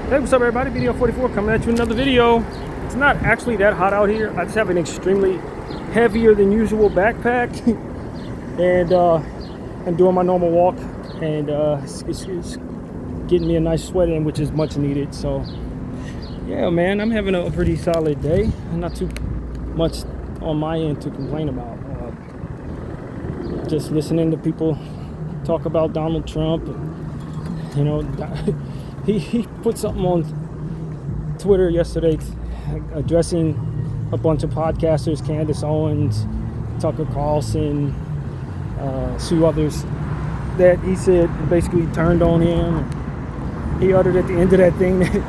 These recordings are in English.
Hey, what's up everybody? BDF 44 coming at you with another video. It's not actually that hot out here. I just have an extremely heavier than usual backpack and I'm doing my normal walk, and it's getting me a nice sweat in, which is much needed. So yeah, man, I'm having a pretty solid day. Not too much on my end to complain about. Just listening to people talk about Donald Trump. You know, he put something on Twitter yesterday addressing a bunch of podcasters, Candace Owens, Tucker Carlson, a few others, that he said basically turned on him. He uttered at the end of that thing that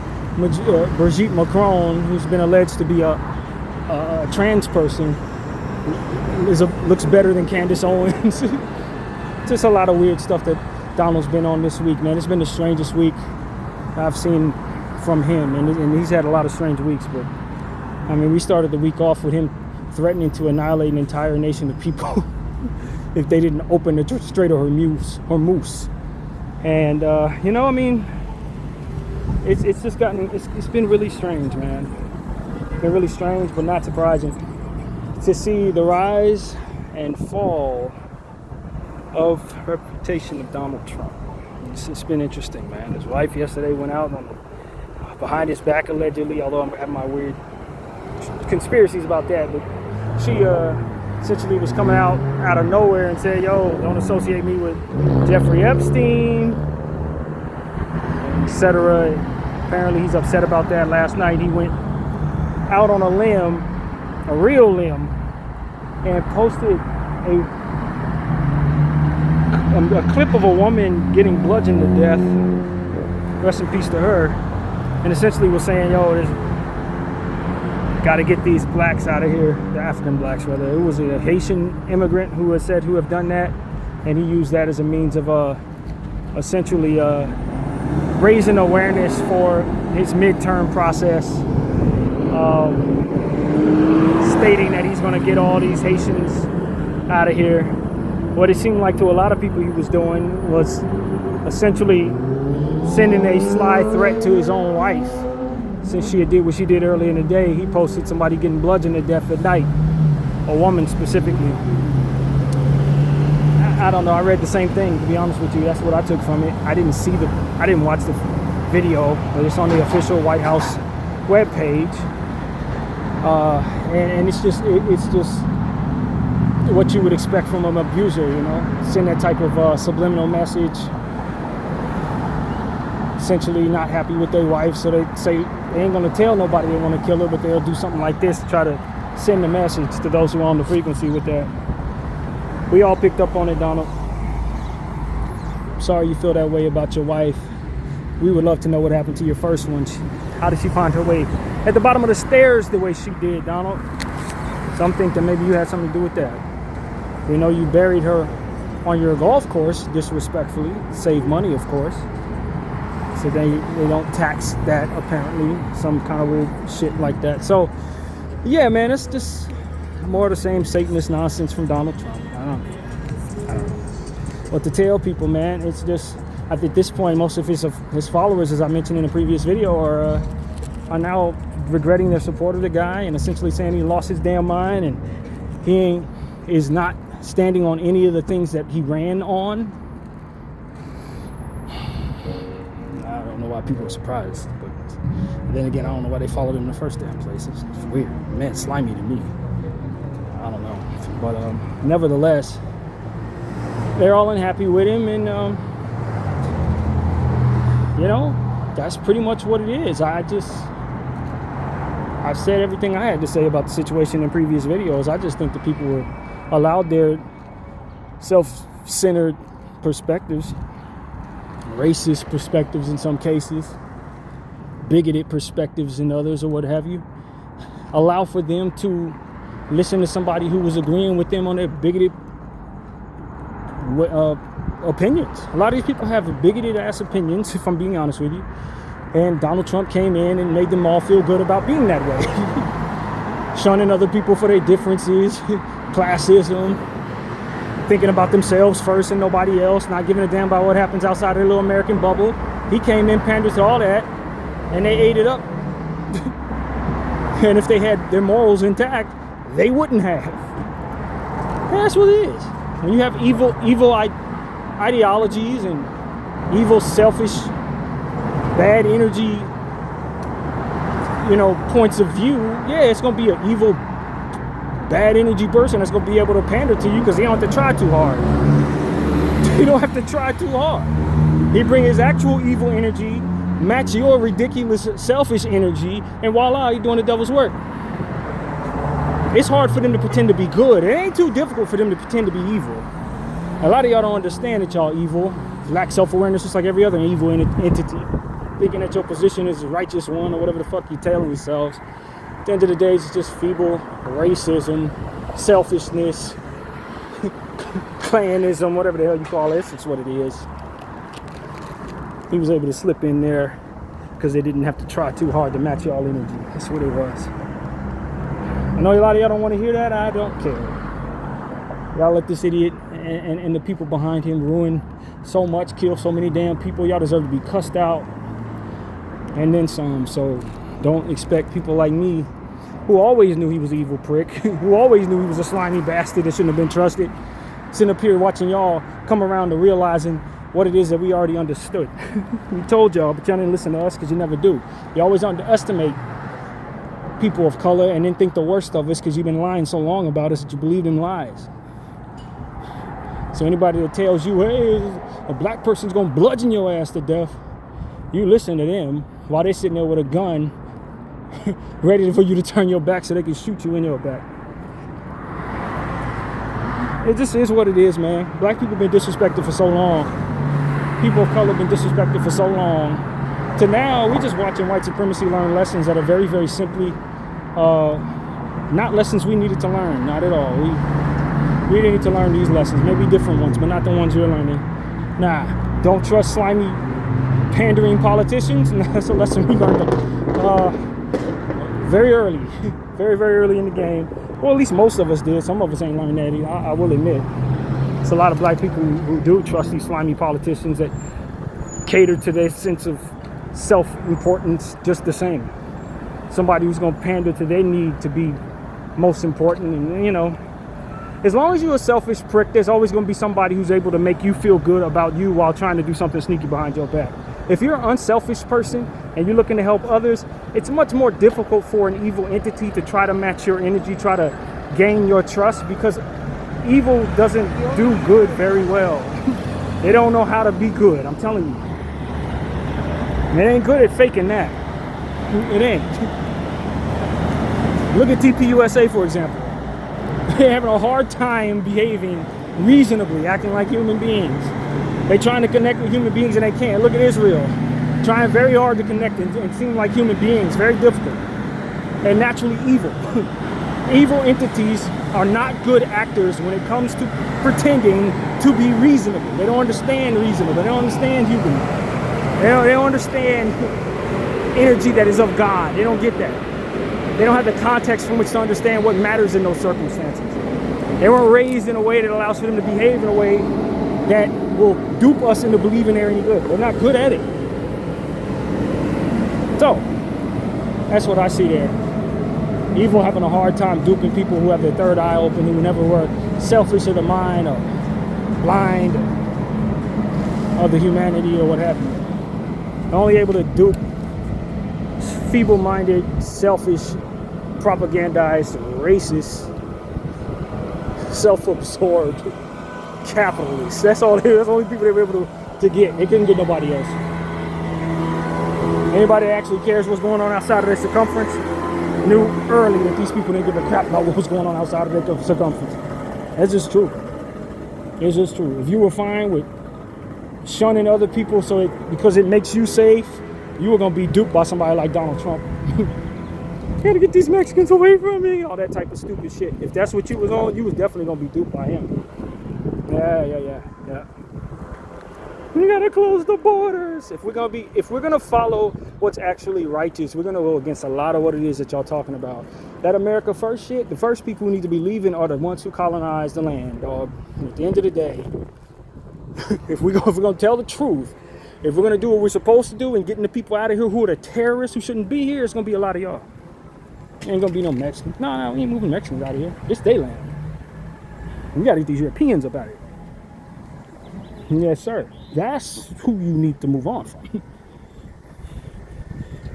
Brigitte Macron, who's been alleged to be a trans person, looks better than Candace Owens. Just a lot of weird stuff that Donald's been on this week, man. It's been the strangest week I've seen from him, and he's had a lot of strange weeks. But I mean, we started the week off with him threatening to annihilate an entire nation of people if they didn't open the Strait of Hormuz. And you know, I mean, it's just gotten, it's been really strange, man. It's been really strange, but not surprising to see the rise and fall of reputation of Donald Trump. It's been interesting, man. His wife yesterday went out behind his back allegedly, although I'm having my weird conspiracies about that, but she essentially was coming out of nowhere and said, yo, don't associate me with Jeffrey Epstein, etc. Apparently he's upset about that. Last night he went out on a limb, a real limb, and posted a clip of a woman getting bludgeoned to death, rest in peace to her, and essentially was saying, yo, there's got to get these blacks out of here, the African blacks rather. It was a Haitian immigrant who has said who have done that, and he used that as a means of essentially raising awareness for his midterm process, stating that he's going to get all these Haitians out of here. What it seemed like to a lot of people he was doing was essentially sending a sly threat to his own wife. Since she did what she did earlier in the day, he posted somebody getting bludgeoned to death at night, a woman specifically. I don't know, I read the same thing, to be honest with you. That's what I took from it. I didn't watch the video, but it's on the official White House webpage. And it's just what you would expect from an abuser, you know, send that type of subliminal message, essentially not happy with their wife, so they say they ain't gonna tell nobody they want to kill her, but they'll do something like this to try to send a message to those who are on the frequency with that. We all picked up on it, Donald. Sorry you feel that way about your wife. We would love to know what happened to your first one. How did she find her way at the bottom of the stairs the way she did, Donald? Some think that maybe you had something to do with that. We know you buried her on your golf course disrespectfully, save money, of course. So they don't tax that, apparently, some kind of weird shit like that. So yeah, man, it's just more of the same Satanist nonsense from Donald Trump. I don't know what to tell people, man. It's just, at this point, most of his followers, as I mentioned in a previous video, are now regretting their support of the guy and essentially saying he lost his damn mind and he is not standing on any of the things that he ran on. I don't know why people are surprised, but then again, I don't know why they followed him in the first damn place. It's weird, man. Slimy to me. I don't know, but nevertheless, they're all unhappy with him, and you know, that's pretty much what it is. I've said everything I had to say about the situation in previous videos. I just think the people were allowed their self-centered perspectives, racist perspectives in some cases, bigoted perspectives in others, or what have you, allow for them to listen to somebody who was agreeing with them on their bigoted opinions. A lot of these people have bigoted ass opinions, if I'm being honest with you, and Donald Trump came in and made them all feel good about being that way. Shunning other people for their differences, classism, thinking about themselves first and nobody else, not giving a damn about what happens outside of their little American bubble. He came in, pandered to all that, and they ate it up. And if they had their morals intact, they wouldn't have. That's what it is. When you have evil ideologies and evil, selfish, bad energy, points of view, yeah, it's going to be an evil, bad energy person that's going to be able to pander to you because he don't have to try too hard. He don't have to try too hard. He bring his actual evil energy, match your ridiculous, selfish energy, and voila, you're doing the devil's work. It's hard for them to pretend to be good. It ain't too difficult for them to pretend to be evil. A lot of y'all don't understand that y'all evil, lack self-awareness just like every other evil entity. Thinking that your position is the righteous one or whatever the fuck you're telling yourselves. At the end of the day, it's just feeble racism, selfishness, clanism, whatever the hell you call it. It's what it is. He was able to slip in there because they didn't have to try too hard to match y'all energy. That's what it was. I know a lot of y'all don't want to hear that. I don't care. Y'all let this idiot and the people behind him ruin so much, kill so many damn people. Y'all deserve to be cussed out and then some. So don't expect people like me, who always knew he was an evil prick, who always knew he was a slimy bastard that shouldn't have been trusted, sitting up here watching y'all come around to realizing what it is that we already understood. We told y'all, but y'all didn't listen to us because you never do. You always underestimate people of color and then think the worst of us because you've been lying so long about us that you believe in lies. So anybody that tells you, hey, a black person's gonna bludgeon your ass to death, you listen to them while they're sitting there with a gun ready for you to turn your back so they can shoot you in your back. It just is what it is, man. Black people have been disrespected for so long. People of color have been disrespected for so long. To now, we're just watching white supremacy learn lessons that are very, very simply not lessons we needed to learn. Not at all. We didn't need to learn these lessons. Maybe different ones, but not the ones you're learning. Nah, don't trust slimy, pandering politicians. That's a lesson we learned very early. Very, very early in the game. Well, at least most of us did. Some of us ain't learned that either, I will admit. It's a lot of black people who do trust these slimy politicians that cater to their sense of self-importance just the same. Somebody who's going to pander to their need to be most important. And, as long as you're a selfish prick, there's always going to be somebody who's able to make you feel good about you while trying to do something sneaky behind your back. If you're an unselfish person and you're looking to help others, it's much more difficult for an evil entity to try to match your energy, try to gain your trust, because evil doesn't do good very well. They don't know how to be good, I'm telling you. They ain't good at faking that. It ain't. Look at TPUSA, for example. They're having a hard time behaving reasonably, acting like human beings. They're trying to connect with human beings and they can't. Look at Israel, trying very hard to connect and seem like human beings. Very difficult. They're naturally evil. Evil entities are not good actors when it comes to pretending to be reasonable. They don't understand reasonable. They don't understand human. They don't understand energy that is of God. They don't get that. They don't have the context from which to understand what matters in those circumstances. They weren't raised in a way that allows for them to behave in a way that will dupe us into believing they're any good. They're not good at it. So, that's what I see there. Evil having a hard time duping people who have their third eye open, who never were selfish of the mind or blind of the humanity or what have you. They're only able to dupe feeble-minded, selfish, propagandized, racist, self-absorbed capitalists. That's all. That's the only people they were able to get. They couldn't get nobody else. Anybody that actually cares what's going on outside of their circumference knew early that these people didn't give a crap about what was going on outside of their circumference. That's just true. It's just true. If you were fine with shunning other people because it makes you safe, you were going to be duped by somebody like Donald Trump. Gotta get these Mexicans away from me. All that type of stupid shit. If that's what you was on, you was definitely going to be duped by him. Yeah. We gotta close the borders. If we're gonna follow what's actually righteous, we're gonna go against a lot of what it is that y'all talking about. That America first shit, the first people who need to be leaving are the ones who colonized the land, dog. At the end of the day, if we're gonna tell the truth, If we're going to do what we're supposed to do and getting the people out of here who are the terrorists who shouldn't be here, it's going to be a lot of y'all. Ain't going to be no Mexicans. No, we ain't moving Mexicans out of here. It's their land. We got to get these Europeans up out of here. Yes, sir. That's who you need to move on from.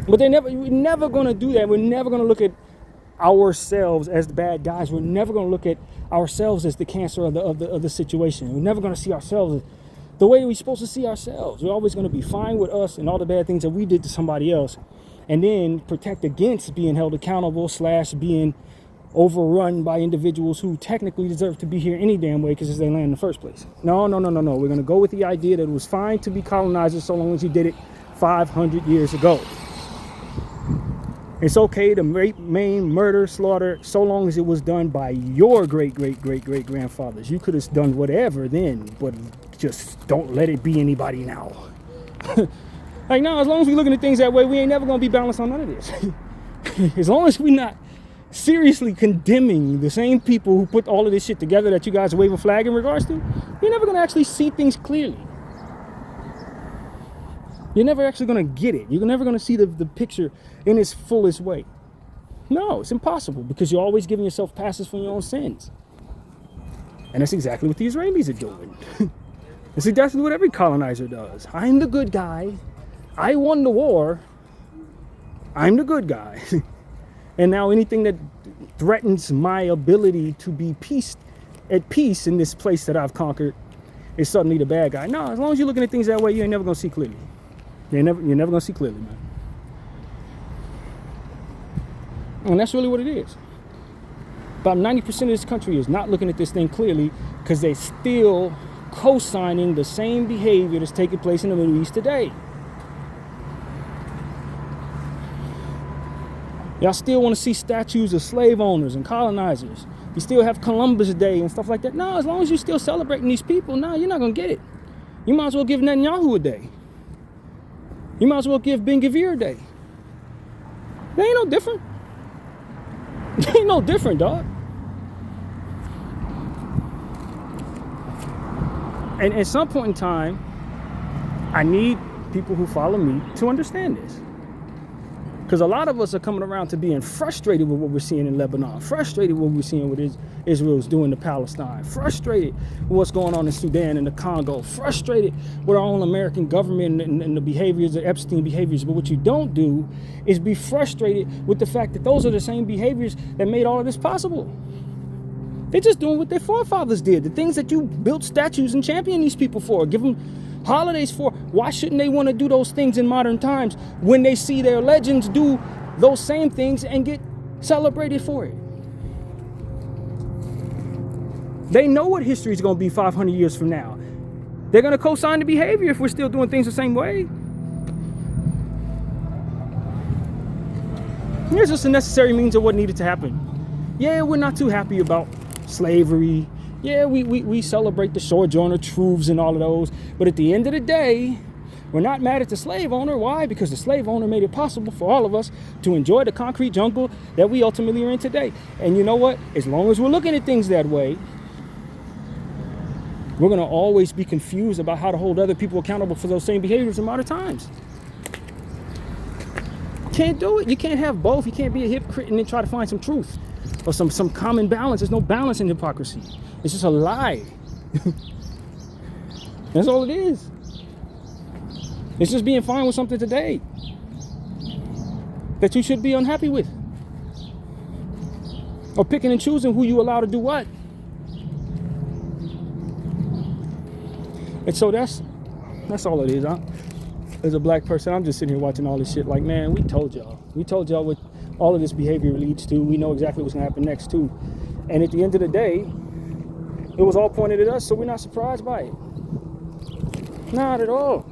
But we're never going to do that. We're never going to look at ourselves as the bad guys. We're never going to look at ourselves as the cancer of the situation. We're never going to see ourselves the way we're supposed to see ourselves. We're always going to be fine with us and all the bad things that we did to somebody else, and then protect against being held accountable / being overrun by individuals who technically deserve to be here any damn way because it's their land in the first place. No. We're going to go with the idea that it was fine to be colonizers so long as you did it 500 years ago. It's okay to rape, maim, murder, slaughter, so long as it was done by your great-great-great-great-grandfathers. You could have done whatever then, but just don't let it be anybody now. Like, no, as long as we're looking at things that way, we ain't never going to be balanced on none of this. As long as we're not seriously condemning the same people who put all of this shit together that you guys wave a flag in regards to, you're never going to actually see things clearly. You're never actually going to get it. You're never going to see the picture in its fullest way. No, it's impossible because you're always giving yourself passes from your own sins. And that's exactly what the Israelis are doing. It's exactly what every colonizer does. I'm the good guy. I won the war. I'm the good guy. And now anything that threatens my ability to be at peace in this place that I've conquered is suddenly the bad guy. No, as long as you're looking at things that way, you ain't never going to see clearly. You're never going to see clearly, man. And that's really what it is. About 90% of this country is not looking at this thing clearly because they're still co-signing the same behavior that's taking place in the Middle East today. Y'all still want to see statues of slave owners and colonizers. You still have Columbus Day and stuff like that. No, as long as you're still celebrating these people, no, you're not going to get it. You might as well give Netanyahu a day. You might as well give Ben Gvir a day. They ain't no different. They ain't no different, dog. And at some point in time, I need people who follow me to understand this. Because a lot of us are coming around to being frustrated with what we're seeing in Lebanon, frustrated with what we're seeing with Israel's doing to Palestine, frustrated with what's going on in Sudan and the Congo, frustrated with our own American government and the behaviors, the Epstein behaviors. But what you don't do is be frustrated with the fact that those are the same behaviors that made all of this possible. They're just doing what their forefathers did, the things that you built statues and championed these people for, give them holidays for. Why shouldn't they want to do those things in modern times when they see their legends do those same things and get celebrated for it? They know what history is going to be 500 years from now. They're going to co-sign the behavior if we're still doing things the same way. Here's just a necessary means of what needed to happen. Yeah, we're not too happy about slavery. Yeah, we celebrate the sojourner truths and all of those. But at the end of the day, we're not mad at the slave owner. Why? Because the slave owner made it possible for all of us to enjoy the concrete jungle that we ultimately are in today. And you know what? As long as we're looking at things that way, we're going to always be confused about how to hold other people accountable for those same behaviors in modern times. Can't do it. You can't have both. You can't be a hypocrite and then try to find some truth or some common balance. There's no balance in hypocrisy. It's just a lie. That's all it is. It's just being fine with something today that you should be unhappy with, or picking and choosing who you allow to do what. And so that's all it is. As a black person, I'm just sitting here watching all this shit like, man, we told y'all what all of this behavior leads to. We know exactly what's gonna happen next too. And at the end of the day, it was all pointed at us, so we're not surprised by it. Not at all.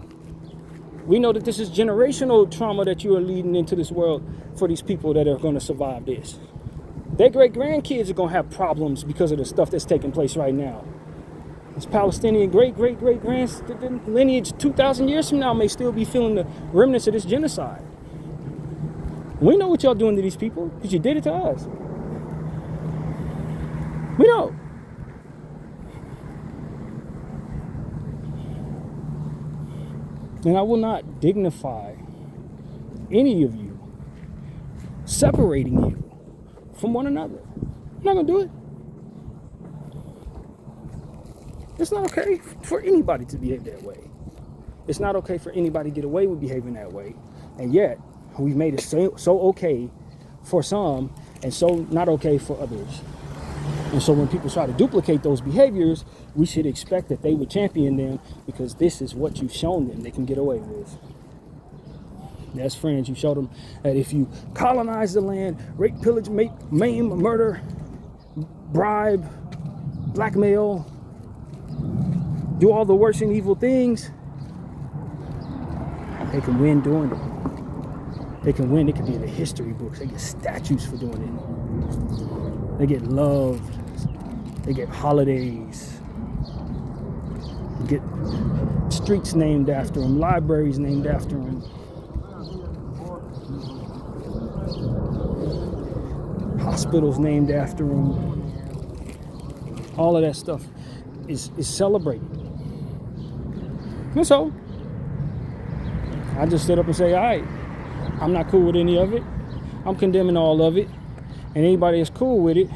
We know that this is generational trauma that you are leading into this world for these people that are going to survive this. Their great-grandkids are going to have problems because of the stuff that's taking place right now. This Palestinian great-great-great-grand lineage 2,000 years from now may still be feeling the remnants of this genocide. We know what y'all doing to these people because you did it to us. We know. And I will not dignify any of you separating you from one another. I'm not going to do it. It's not okay for anybody to behave that way. It's not okay for anybody to get away with behaving that way. And yet, we've made it so okay for some and so not okay for others. And so when people try to duplicate those behaviors, we should expect that they would champion them because this is what you've shown them they can get away with. As friends, you showed them that if you colonize the land, rape, pillage, maim, murder, bribe, blackmail, do all the worst and evil things, they can win doing it. They can win. They can be in the history books. They get statues for doing it. They get loved. They get holidays. They get streets named after them, libraries named after them. Hospitals named after them. All of that stuff is celebrated. And so, I just stood up and say, all right, I'm not cool with any of it. I'm condemning all of it. And anybody that's cool with it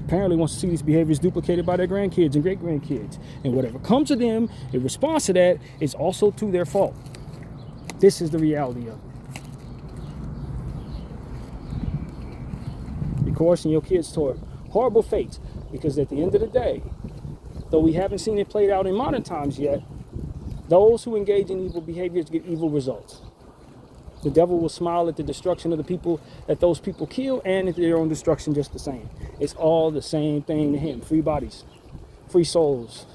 apparently wants to see these behaviors duplicated by their grandkids and great-grandkids. And whatever comes to them in response to that is also to their fault. This is the reality of it. You're coursing your kids toward horrible fates because at the end of the day, though we haven't seen it played out in modern times yet, those who engage in evil behaviors get evil results. The devil will smile at the destruction of the people that those people kill and at their own destruction just the same. It's all the same thing to him. Free bodies, free souls.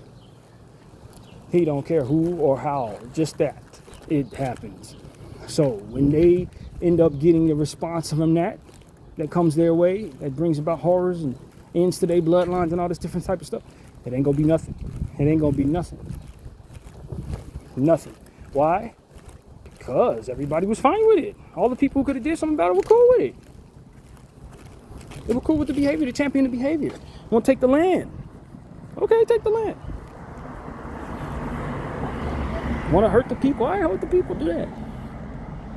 He don't care who or how, just that. It happens. So when they end up getting a response from that comes their way, that brings about horrors and ends to their bloodlines and all this different type of stuff, it ain't gonna be nothing. It ain't gonna be nothing. Nothing. Why? Because everybody was fine with it. All the people who could have did something about it were cool with it. They were cool with the behavior, to champion the behavior. Want to take the land? Okay, take the land. Want to hurt the people? All right, hurt the people, do that.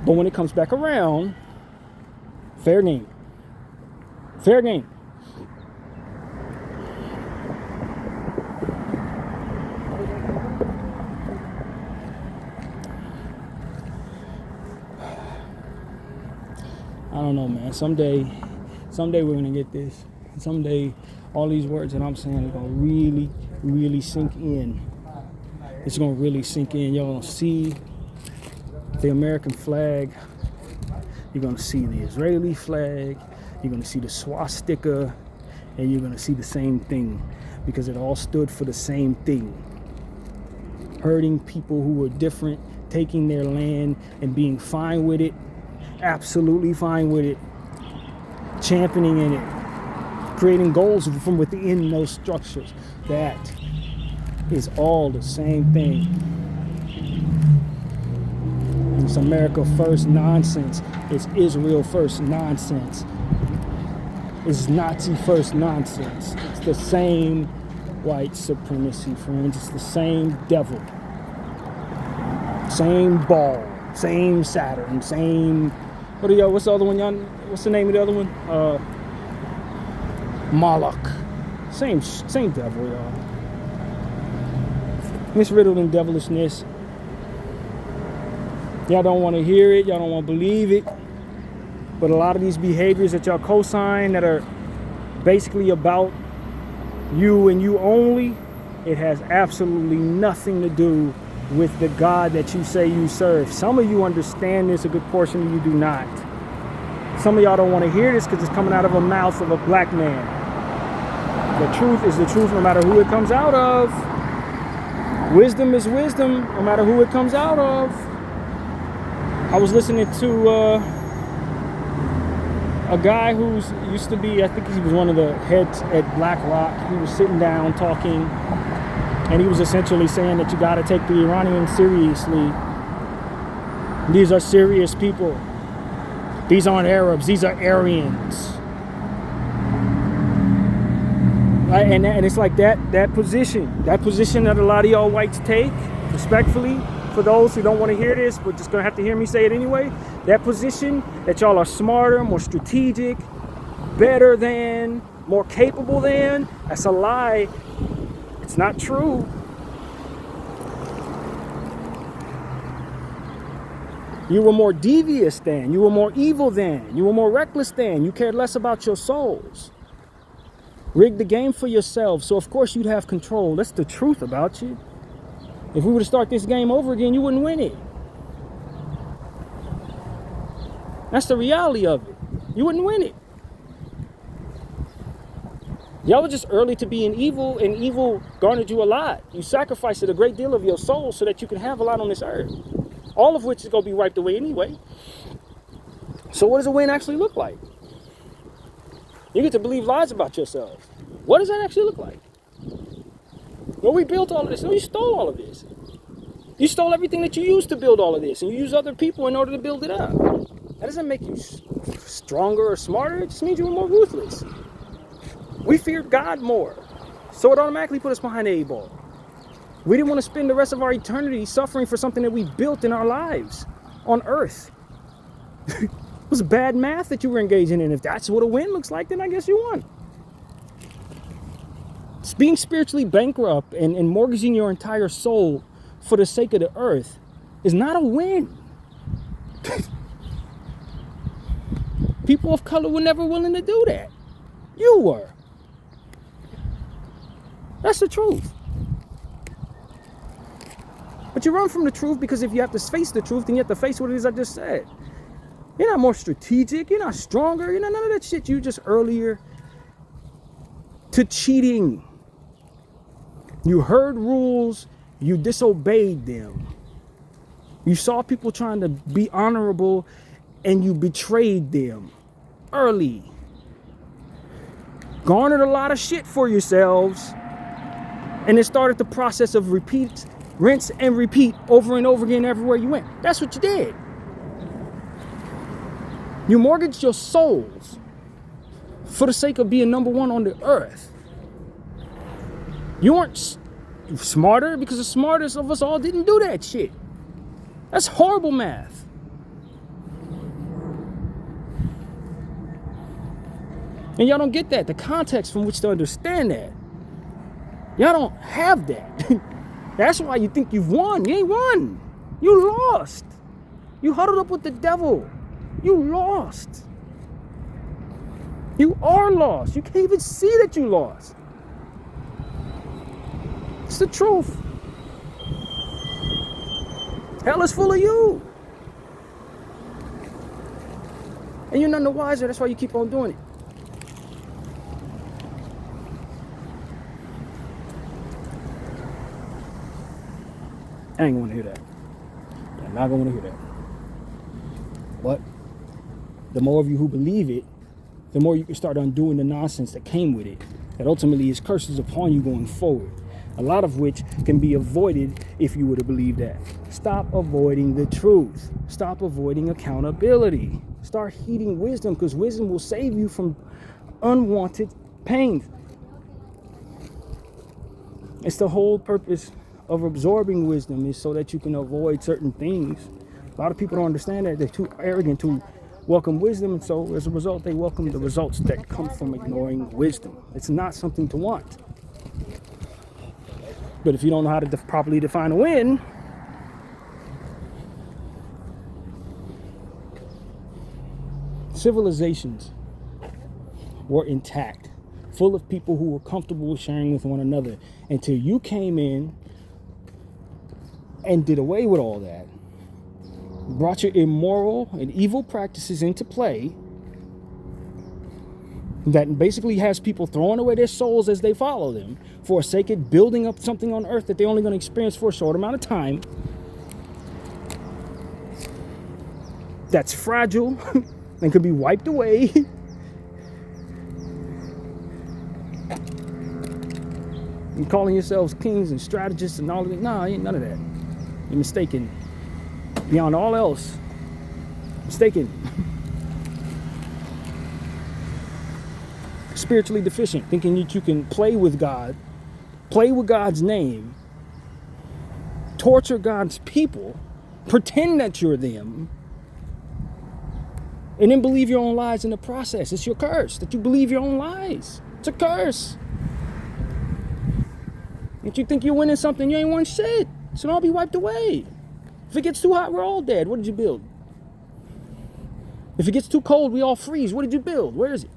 But when it comes back around, fair game. Fair game. I don't know, man. Someday we're gonna get this. Someday, all these words that I'm saying are gonna really, really sink in. It's gonna really sink in. You're gonna see the American flag. You're gonna see the Israeli flag. You're gonna see the swastika, and you're gonna see the same thing because it all stood for the same thing. Hurting people who were different, taking their land and being fine with it. Absolutely fine with it, championing in it, creating goals from within those structures. That is all the same thing. It's America first nonsense. It's Israel first nonsense. It's Nazi first nonsense. It's the same white supremacy, friends. It's the same devil. Same ball. Same Saturn. Same... What's the other one, y'all? What's the name of the other one? Moloch. Same devil, y'all. It's riddled in devilishness. Y'all don't want to hear it. Y'all don't want to believe it. But a lot of these behaviors that y'all co-sign that are basically about you and you only, it has absolutely nothing to do with the God that you say you serve. Some of you understand this, a good portion of you do not. Some of y'all don't want to hear this because it's coming out of a mouth of a black man. The truth is the truth no matter who it comes out of. Wisdom is wisdom no matter who it comes out of. I was listening to a guy who's used to be, I think he was one of the heads at BlackRock. He was sitting down talking, and he was essentially saying that you got to take the Iranians seriously. These are serious people. These aren't Arabs. These are Aryans. Right? And it's like that position that a lot of y'all whites take, respectfully, for those who don't want to hear this, but just going to have to hear me say it anyway. That position that y'all are smarter, more strategic, better than, more capable than, that's a lie. It's not true. You were more devious than, you were more evil than, you were more reckless than, you cared less about your souls. Rigged the game for yourself, so of course you'd have control. That's the truth about you. If we were to start this game over again, you wouldn't win it. That's the reality of it. You wouldn't win it. Y'all were just early to be in evil, and evil garnered you a lot. You sacrificed a great deal of your soul so that you can have a lot on this earth. All of which is going to be wiped away anyway. So what does a win actually look like? You get to believe lies about yourselves. What does that actually look like? Well, we built all of this. No, you stole all of this. You stole everything that you used to build all of this. And you use other people in order to build it up. That doesn't make you stronger or smarter. It just means you were more ruthless. We feared God more. So it automatically put us behind the 8 ball. We didn't want to spend the rest of our eternity suffering for something that we built in our lives on earth. It was bad math that you were engaging in. If that's what a win looks like, then I guess you won. Being spiritually bankrupt and mortgaging your entire soul for the sake of the earth is not a win. People of color were never willing to do that. You were. That's the truth. But you run from the truth because if you have to face the truth, then you have to face what it is I just said. You're not more strategic. You're not stronger. You're not none of that shit you just earlier to cheating. You heard rules. You disobeyed them. You saw people trying to be honorable and you betrayed them early. Garnered a lot of shit for yourselves. And it started the process of rinse and repeat over and over again everywhere you went. That's what you did. You mortgaged your souls for the sake of being number one on the earth. You weren't smarter because the smartest of us all didn't do that shit. That's horrible math. And y'all don't get that, the context from which to understand that. Y'all don't have that. That's why you think you've won. You ain't won. You lost. You huddled up with the devil. You lost. You are lost. You can't even see that you lost. It's the truth. Hell is full of you. And you're none the wiser. That's why you keep on doing it. I ain't gonna hear that. I'm not gonna hear that. But the more of you who believe it, the more you can start undoing the nonsense that came with it. That ultimately is curses upon you going forward. A lot of which can be avoided if you were to believe that. Stop avoiding the truth. Stop avoiding accountability. Start heeding wisdom, because wisdom will save you from unwanted pain. It's the whole purpose of absorbing wisdom is so that you can avoid certain things. A lot of people don't understand that. They're too arrogant to welcome wisdom, and so as a result they welcome the results that come from ignoring wisdom. It's not something to want. But if you don't know how to properly define a win, civilizations were intact, full of people who were comfortable with sharing with one another, until you came in and did away with all that, brought your immoral and evil practices into play, that basically has people throwing away their souls as they follow them for the sake of building up something on earth that they're only going to experience for a short amount of time, that's fragile and could be wiped away. And calling yourselves kings and strategists and all of that. Nah, ain't none of that. You're mistaken. Beyond all else, mistaken. Spiritually deficient, thinking that you can play with God, play with God's name, torture God's people, pretend that you're them, and then believe your own lies in the process. It's your curse that you believe your own lies. It's a curse. If you think you're winning something, you ain't won shit. So it'll all be wiped away. If it gets too hot, we're all dead. What did you build? If it gets too cold, we all freeze. What did you build? Where is it?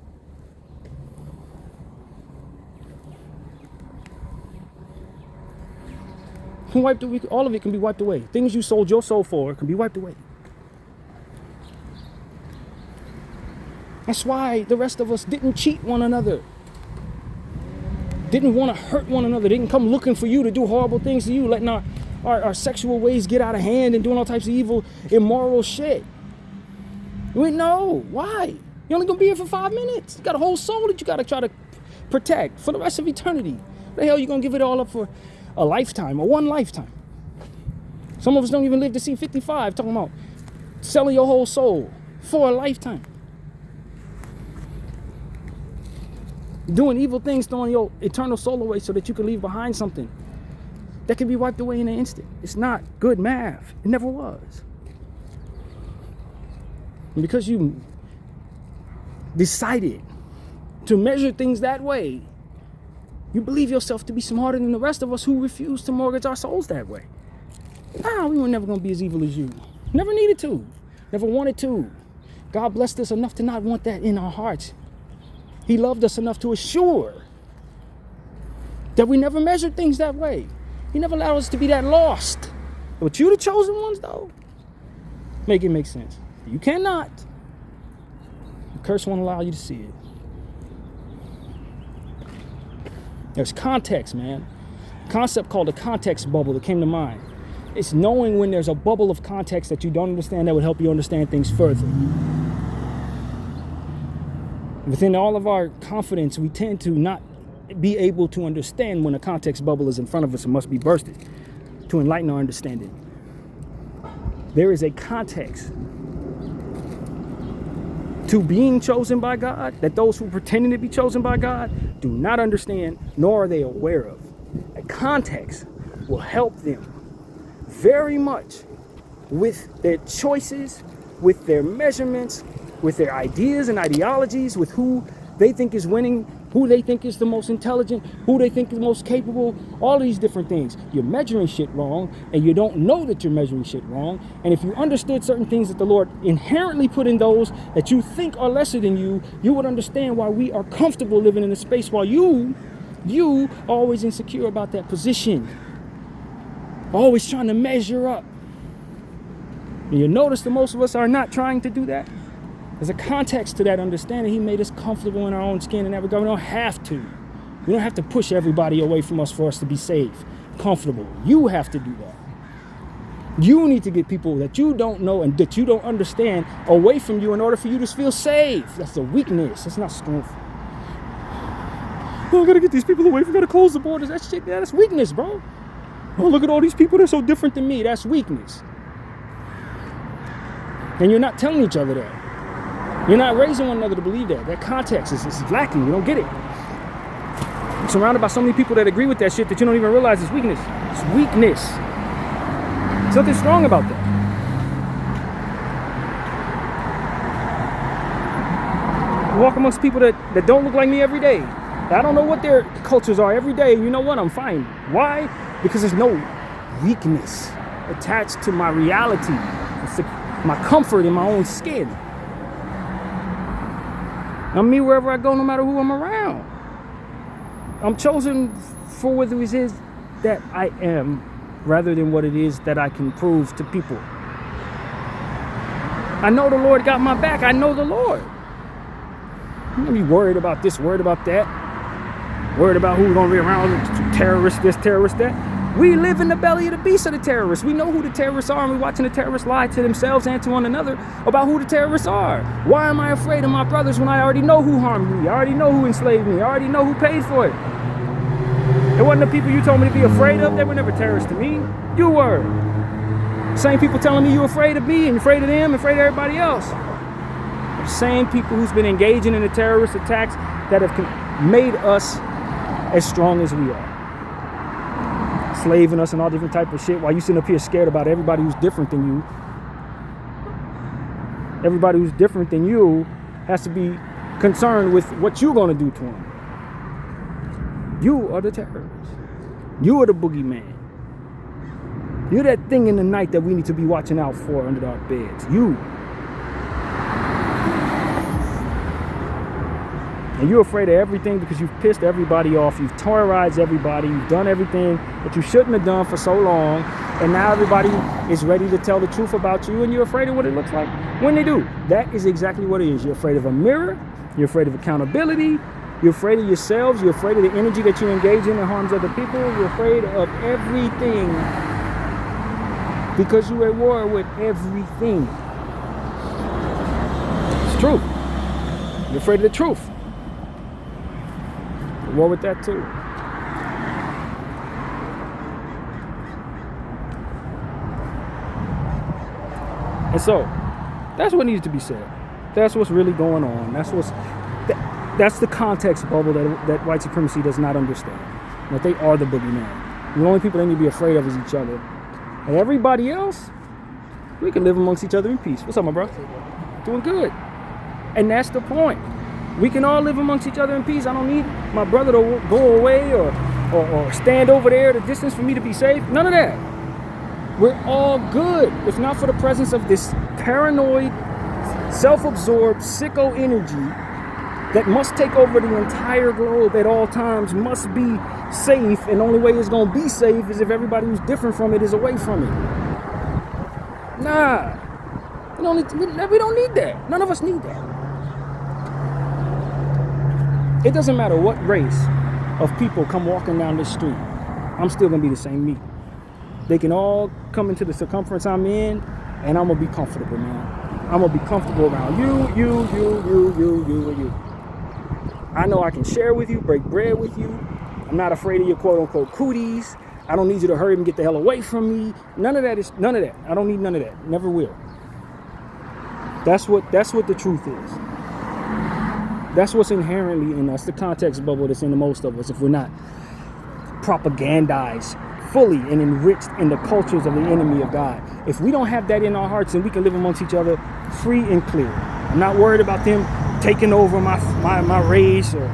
All of it can be wiped away. Things you sold your soul for can be wiped away. That's why the rest of us didn't cheat one another. Didn't want to hurt one another. Didn't come looking for you to do horrible things to you, letting our sexual ways get out of hand and doing all types of evil, immoral shit. We didn't know. Why? You're only going to be here for 5 minutes. You got a whole soul that you got to try to protect for the rest of eternity. What the hell are you going to give it all up for a lifetime or one lifetime? Some of us don't even live to see 55, talking about selling your whole soul for a lifetime. Doing evil things, throwing your eternal soul away so that you can leave behind something that can be wiped away in an instant. It's not good math. It never was. And because you decided to measure things that way, you believe yourself to be smarter than the rest of us who refuse to mortgage our souls that way. Nah, we were never going to be as evil as you. Never needed to. Never wanted to. God blessed us enough to not want that in our hearts. He loved us enough to assure that we never measured things that way. He never allowed us to be that lost. But you, the chosen ones, though, make it make sense. You cannot. The curse won't allow you to see it. There's context, man. A concept called a context bubble that came to mind. It's knowing when there's a bubble of context that you don't understand that would help you understand things further. Within all of our confidence, we tend to not be able to understand when a context bubble is in front of us and must be bursted to enlighten our understanding. There is a context to being chosen by God that those who are pretending to be chosen by God do not understand, nor are they aware of. A context will help them very much with their choices, with their measurements, with their ideas and ideologies, with who they think is winning, who they think is the most intelligent, who they think is the most capable, all these different things. You're measuring shit wrong, and you don't know that you're measuring shit wrong. And if you understood certain things that the Lord inherently put in those that you think are lesser than you, you would understand why we are comfortable living in a space while you are always insecure about that position, always trying to measure up. And you notice that most of us are not trying to do that. There's a context to that understanding. He made us comfortable in our own skin in that regard. We don't have to. We don't have to push everybody away from us for us to be safe, comfortable. You have to do that. You need to get people that you don't know and that you don't understand away from you in order for you to feel safe. That's a weakness. That's not strength. Oh, I gotta get these people away. We gotta close the borders. That shit, that's weakness, bro. Oh, look at all these people. They're so different than me. That's weakness. And you're not telling each other that. You're not raising one another to believe that. That context is lacking. You don't get it. You're surrounded by so many people that agree with that shit that you don't even realize it's weakness. It's weakness. There's nothing strong about that. I walk amongst people that don't look like me every day. I don't know what their cultures are every day. You know what? I'm fine. Why? Because there's no weakness attached to my reality. It's my comfort in my own skin. I'm me wherever I go, no matter who I'm around. I'm chosen for what it is that I am, rather than what it is that I can prove to people. I know the Lord got my back. I know the Lord. I'm gonna be worried about this, worried about that, worried about who's gonna be around, terrorist this, terrorist that. We live in the belly of the beast of the terrorists. We know who the terrorists are, and we're watching the terrorists lie to themselves and to one another about who the terrorists are. Why am I afraid of my brothers when I already know who harmed me? I already know who enslaved me. I already know who paid for it. It wasn't the people you told me to be afraid of. They were never terrorists to me. You were. Same people telling me you're afraid of me and afraid of them and afraid of everybody else. The same people who's been engaging in the terrorist attacks that have made us as strong as we are. slaving us and all different type of shit, while you sitting up here scared about everybody who's different than you. Everybody who's different than you has to be concerned with what you're going to do to them. You are the terrorists. You are the boogeyman. You're that thing in the night that we need to be watching out for under our beds. You. And you're afraid of everything because you've pissed everybody off. You've terrorized everybody. You've done everything that you shouldn't have done for so long. And now everybody is ready to tell the truth about you, and you're afraid of what it looks like when they do. That is exactly what it is. You're afraid of a mirror. You're afraid of accountability. You're afraid of yourselves. You're afraid of the energy that you engage in that harms other people. You're afraid of everything because you're at war with everything. It's true. You're afraid of the truth. At war with that too. And so, that's what needs to be said. That's what's really going on. That's the context bubble that white supremacy does not understand. That they are the boogeyman. The only people they need to be afraid of is each other. And everybody else, we can live amongst each other in peace. What's up, my bro? Doing good. And that's the point. We can all live amongst each other in peace. I don't need my brother to go away or stand over there at a distance for me to be safe. None of that. We're all good. If not for the presence of this paranoid, self-absorbed, sicko energy that must take over the entire globe at all times, must be safe, and the only way it's going to be safe is if everybody who's different from it is away from it. Nah. We don't need that. None of us need that. It doesn't matter what race of people come walking down this street. I'm still going to be the same me. They can all come into the circumference I'm in, and I'm going to be comfortable, man. I'm going to be comfortable around you, and you. I know I can share with you, break bread with you. I'm not afraid of your quote-unquote cooties. I don't need you to hurry and get the hell away from me. None of that. I don't need none of that. Never will. That's what the truth is. That's what's inherently in us, the context bubble that's in the most of us, if we're not propagandized fully and enriched in the cultures of the enemy of God. If we don't have that in our hearts, then we can live amongst each other free and clear. I'm not worried about them taking over my race, or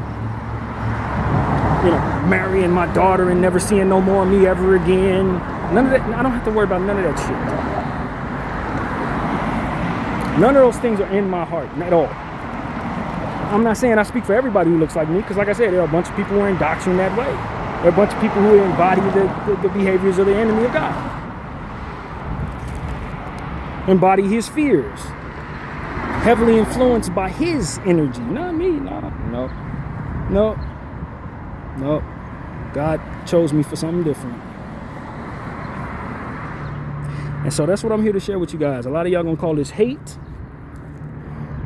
marrying my daughter and never seeing no more of me ever again. None of that. I don't have to worry about none of that shit. None of those things are in my heart at all. I'm not saying I speak for everybody who looks like me, because like I said, there are a bunch of people who are indoctrinated that way. There are a bunch of people who embody the behaviors of the enemy of God. Embody his fears. Heavily influenced by his energy. Not me. No. God chose me for something different. And so that's what I'm here to share with you guys. A lot of y'all gonna call this hate.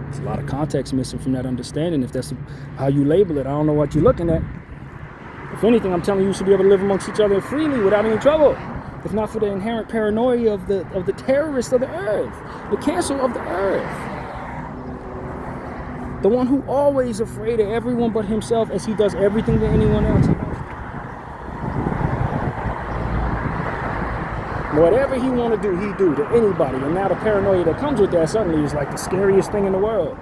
There's a lot of context missing from that understanding. If that's how you label it, I don't know what you're looking at. If anything, I'm telling you, you should be able to live amongst each other freely without any trouble. If not for the inherent paranoia of the terrorist of the earth, the cancer of the earth. The one who always afraid of everyone but himself, as he does everything to anyone else. Whatever he want to do, he do to anybody. And now the paranoia that comes with that suddenly is like the scariest thing in the world.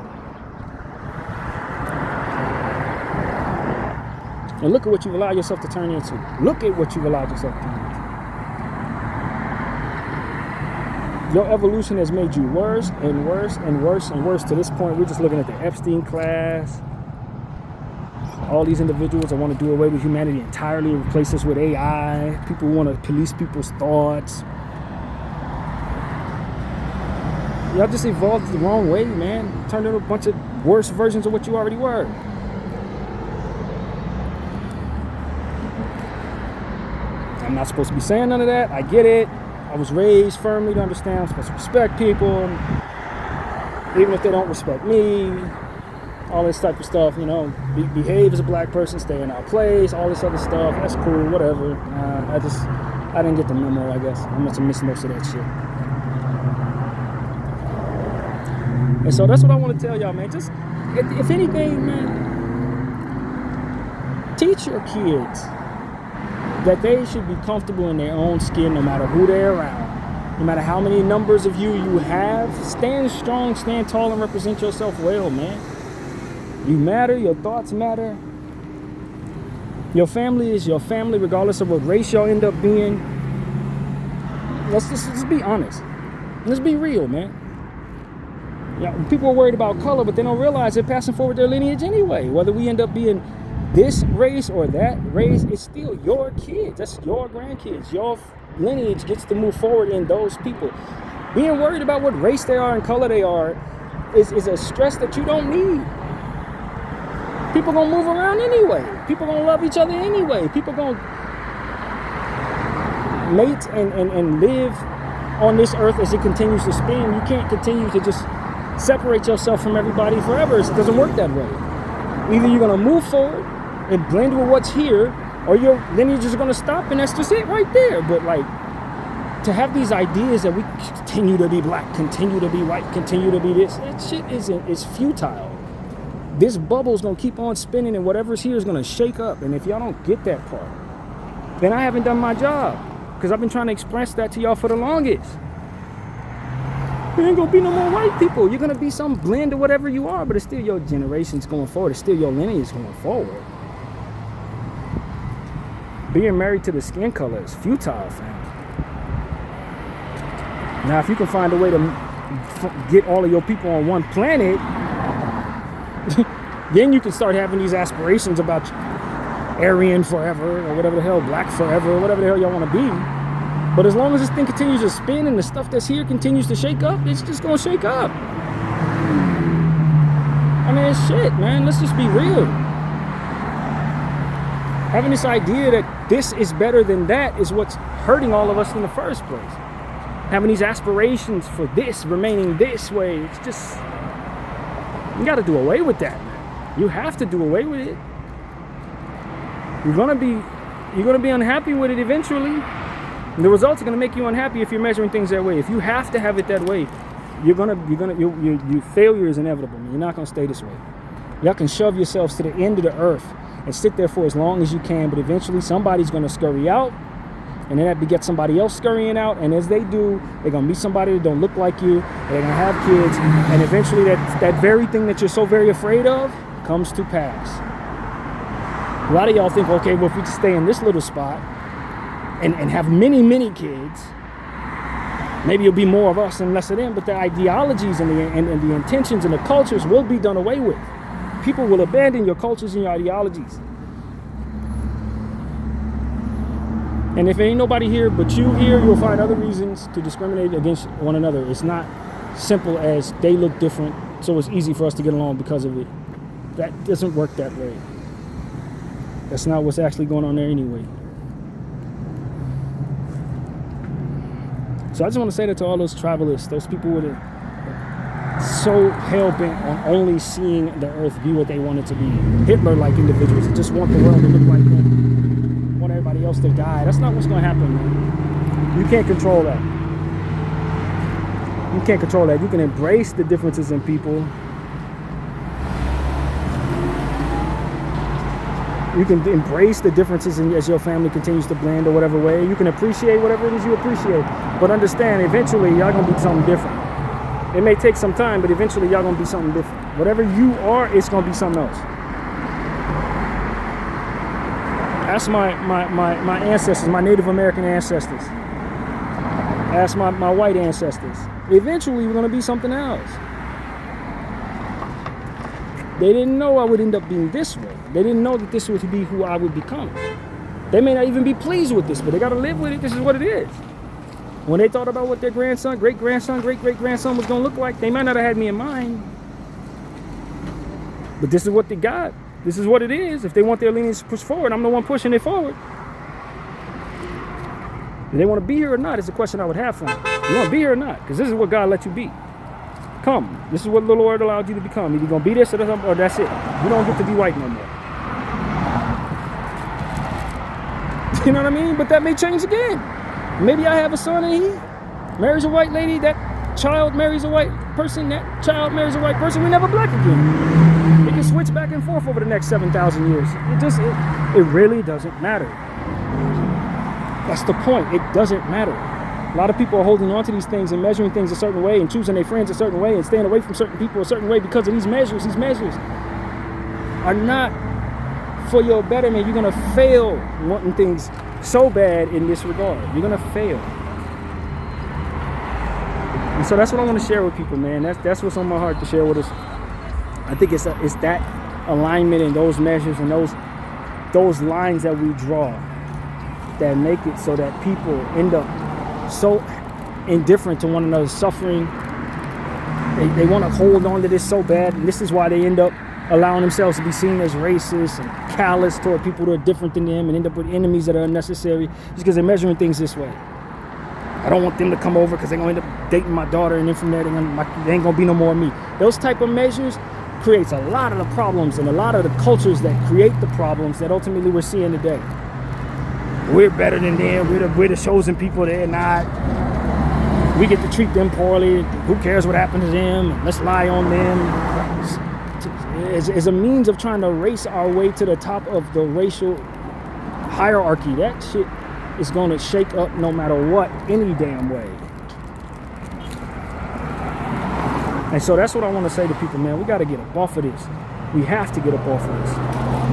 And look at what you've allowed yourself to turn into. Look at what you've allowed yourself to turn into. Your evolution has made you worse and worse and worse and worse to this point. We're just looking at the Epstein class. All these individuals that want to do away with humanity entirely, replace us with AI. People who want to police people's thoughts. Y'all just evolved the wrong way, man. Turned into a bunch of worse versions of what you already were. I'm not supposed to be saying none of that. I get it. I was raised firmly to understand I'm supposed to respect people, even if they don't respect me. All this type of stuff, behave as a black person, stay in our place, all this other stuff. That's cool, whatever. I didn't get the memo, I guess. I must have missed most of that shit. And so that's what I want to tell y'all, man. Just, if anything, man, teach your kids that they should be comfortable in their own skin no matter who they're around. No matter how many numbers of you have, stand strong, stand tall, and represent yourself well, man. You matter, your thoughts matter. Your family is your family regardless of what race y'all end up being. Let's just be honest. Let's be real, man. Yeah, people are worried about color, but they don't realize they're passing forward their lineage anyway. Whether we end up being this race or that race, it's still your kids. That's your grandkids. Your lineage gets to move forward in those people. Being worried about what race they are and color they are is a stress that you don't need. People gonna move around anyway. People gonna love each other anyway. People gonna mate and live on this earth as it continues to spin. You can't continue to just separate yourself from everybody forever. It doesn't work that way. Either you're gonna move forward and blend with what's here, or your lineage is gonna stop, and that's just it right there. But like, to have these ideas that we continue to be black, continue to be white, continue to be this, that shit is futile. This bubble is gonna keep on spinning, and whatever's here is gonna shake up. And if y'all don't get that part, then I haven't done my job, because I've been trying to express that to y'all for the longest. There ain't gonna be no more white people. You're gonna be some blend of whatever you are, but it's still your generations going forward. It's still your lineage going forward. Being married to the skin color is futile, fam. Now, if you can find a way to get all of your people on one planet, then you can start having these aspirations about Aryan forever, or whatever the hell, black forever, or whatever the hell y'all want to be. But as long as this thing continues to spin and the stuff that's here continues to shake up, it's just gonna shake up. I mean, it's shit, man. Let's just be real. Having this idea that this is better than that is what's hurting all of us in the first place. Having these aspirations for this, remaining this way, it's just, you gotta do away with that, man. You have to do away with it. You're gonna be unhappy with it eventually. The results are gonna make you unhappy if you're measuring things that way. If you have to have it that way, your failure is inevitable. You're not gonna stay this way. Y'all can shove yourselves to the end of the earth and sit there for as long as you can, but eventually somebody's gonna scurry out, and then that begets somebody else scurrying out, and as they do, they're gonna meet somebody that don't look like you, and they're gonna have kids, and eventually that very thing that you're so very afraid of comes to pass. A lot of y'all think, okay, well, if we just stay in this little spot and have many kids, maybe it'll be more of us and less of them, but the ideologies and the intentions and the cultures will be done away with. People will abandon your cultures and your ideologies. And if ain't nobody here but you here, you'll find other reasons to discriminate against one another. It's not simple as they look different, so it's easy for us to get along because of it. That doesn't work that way. That's not what's actually going on there anyway. So I just want to say that to all those travelers, those people who are so hell-bent on only seeing the earth be what they want it to be. Hitler-like individuals that just want the world to look like them, want everybody else to die. That's not what's going to happen, man. You can't control that. You can't control that. You can embrace the differences in people. You can embrace the differences as your family continues to blend or whatever way. You can appreciate whatever it is you appreciate. But understand, eventually, y'all going to be something different. It may take some time, but eventually, y'all going to be something different. Whatever you are, it's going to be something else. Ask my ancestors, my Native American ancestors. Ask my white ancestors. Eventually, we're going to be something else. They didn't know I would end up being this way. They didn't know that this would be who I would become. They may not even be pleased with this, but they got to live with it. This is what it is. When they thought about what their grandson, great-grandson, great-great-grandson was going to look like, they might not have had me in mind. But this is what they got. This is what it is. If they want their lineage to push forward, I'm the one pushing it forward. Do they want to be here or not is the question I would have for them. You want to be here or not? Because this is what God let you be. Come. This is what the Lord allowed you to become. Either you're going to be this or that's it. You don't get to be white no more. You know what I mean? But that may change again. Maybe I have a son and he marries a white lady. That child marries a white person. That child marries a white person. We're never black again. It can switch back and forth over the next 7,000 years. It really doesn't matter. That's the point. It doesn't matter. A lot of people are holding on to these things and measuring things a certain way and choosing their friends a certain way and staying away from certain people a certain way because of these measures. These measures are not for your betterment. You're going to fail wanting things so bad in this regard. You're going to fail. And so that's what I want to share with people, man. That's what's on my heart to share with us. I think it's that alignment and those measures and those lines that we draw that make it so that people end up so indifferent to one another's suffering. They want to hold on to this so bad, and this is why they end up allowing themselves to be seen as racist and callous toward people that are different than them and end up with enemies that are unnecessary just because they're measuring things this way. I don't want them to come over because they're going to end up dating my daughter, and then from there they ain't going to be no more of me. Those type of measures creates a lot of the problems and a lot of the cultures that create the problems that ultimately we're seeing today. We're better than them. We're the chosen people. They're not. We get to treat them poorly. Who cares what happened to them? Let's lie on them. As a means of trying to race our way to the top of the racial hierarchy, that shit is going to shake up no matter what, any damn way. And so that's what I want to say to people, man. We got to get up off of this. We have to get up off of this.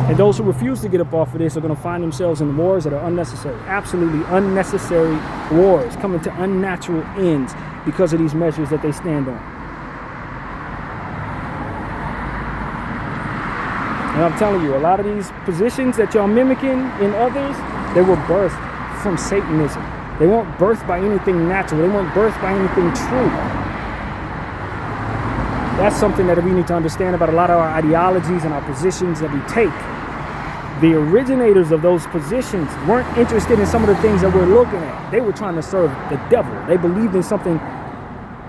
And those who refuse to get up off of this are going to find themselves in wars that are unnecessary. Absolutely unnecessary wars coming to unnatural ends because of these measures that they stand on. And I'm telling you, a lot of these positions that y'all mimicking in others, they were birthed from Satanism. They weren't birthed by anything natural. They weren't birthed by anything true. That's something that we need to understand about a lot of our ideologies and our positions that we take. The originators of those positions weren't interested in some of the things that we're looking at. They were trying to serve the devil. They believed in something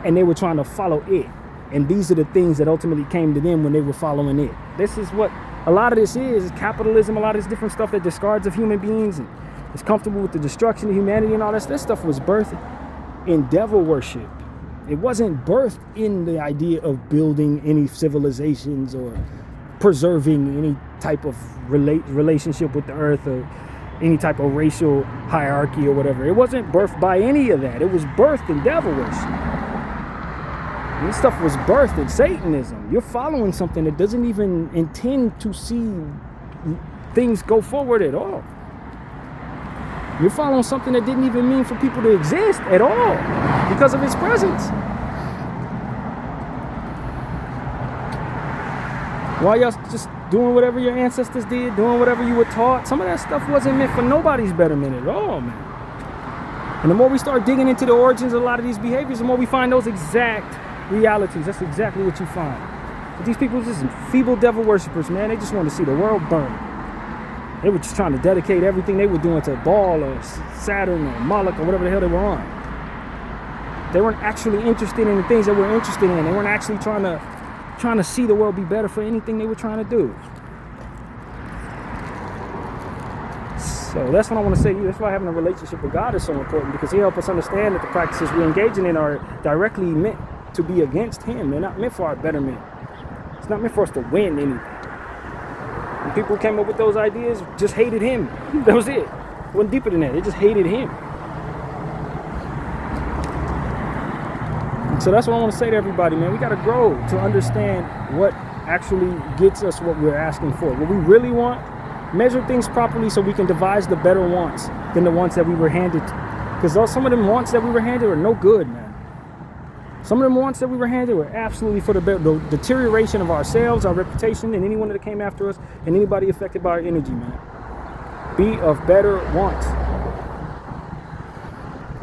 and they were trying to follow it. And these are the things that ultimately came to them when they were following it. This is what a lot of this is capitalism, a lot of this different stuff that discards of human beings and is comfortable with the destruction of humanity and all that. This stuff was birthed in devil worship. It wasn't birthed in the idea of building any civilizations or preserving any type of relationship with the earth or any type of racial hierarchy or whatever. It wasn't birthed by any of that. It was birthed in devil worship. And this stuff was birthed in Satanism. You're following something that doesn't even intend to see things go forward at all. You're following something that didn't even mean for people to exist at all because of its presence. Why y'all just doing whatever your ancestors did, doing whatever you were taught? Some of that stuff wasn't meant for nobody's betterment at all, man. And the more we start digging into the origins of a lot of these behaviors, the more we find those exact realities. That's exactly what you find. But these people are just feeble devil worshippers, man. They just want to see the world burn. They were just trying to dedicate everything they were doing to Baal or Saturn or Moloch or whatever the hell they were on. They weren't actually interested in the things that we're interested in. They weren't actually trying to see the world be better for anything they were trying to do. So that's what I want to say to you. That's why having a relationship with God is so important, because He helps us understand that the practices we're engaging in are directly meant to be against Him. They're not meant for our betterment. It's not meant for us to win anything. And people who came up with those ideas just hated Him. That was it. It wasn't deeper than that. They just hated Him. And so that's what I want to say to everybody, man. We got to grow to understand what actually gets us what we're asking for. What we really want, measure things properly so we can devise the better wants than the ones that we were handed. Because some of them wants that we were handed are no good, man. Some of them wants that we were handed were absolutely for the deterioration of ourselves, our reputation, and anyone that came after us, and anybody affected by our energy, man. Be of better wants.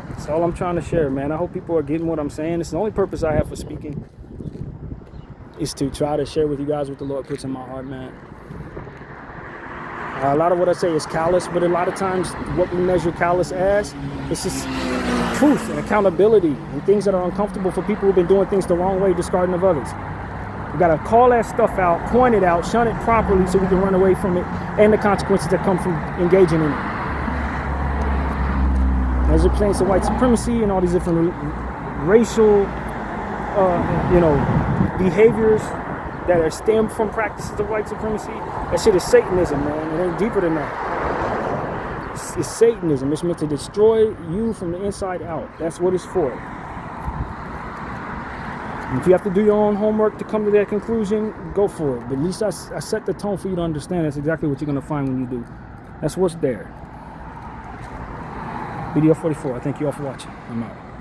That's all I'm trying to share, man. I hope people are getting what I'm saying. It's the only purpose I have for speaking, is to try to share with you guys what the Lord puts in my heart, man. A lot of what I say is callous, but a lot of times what we measure callous as, it's just truth and accountability and things that are uncomfortable for people who've been doing things the wrong way, discarding of others. We got to call that stuff out, point it out, shun it properly so we can run away from it and the consequences that come from engaging in it. As it pertains to white supremacy and all these different racial, behaviors that are stemmed from practices of white supremacy, that shit is Satanism, man. It ain't deeper than that. It's Satanism. It's meant to destroy you from the inside out. That's what it's for. And if you have to do your own homework to come to that conclusion, go for it. But at least I set the tone for you to understand that's exactly what you're going to find when you do. That's what's there. BDF 44. I thank you all for watching. I'm out.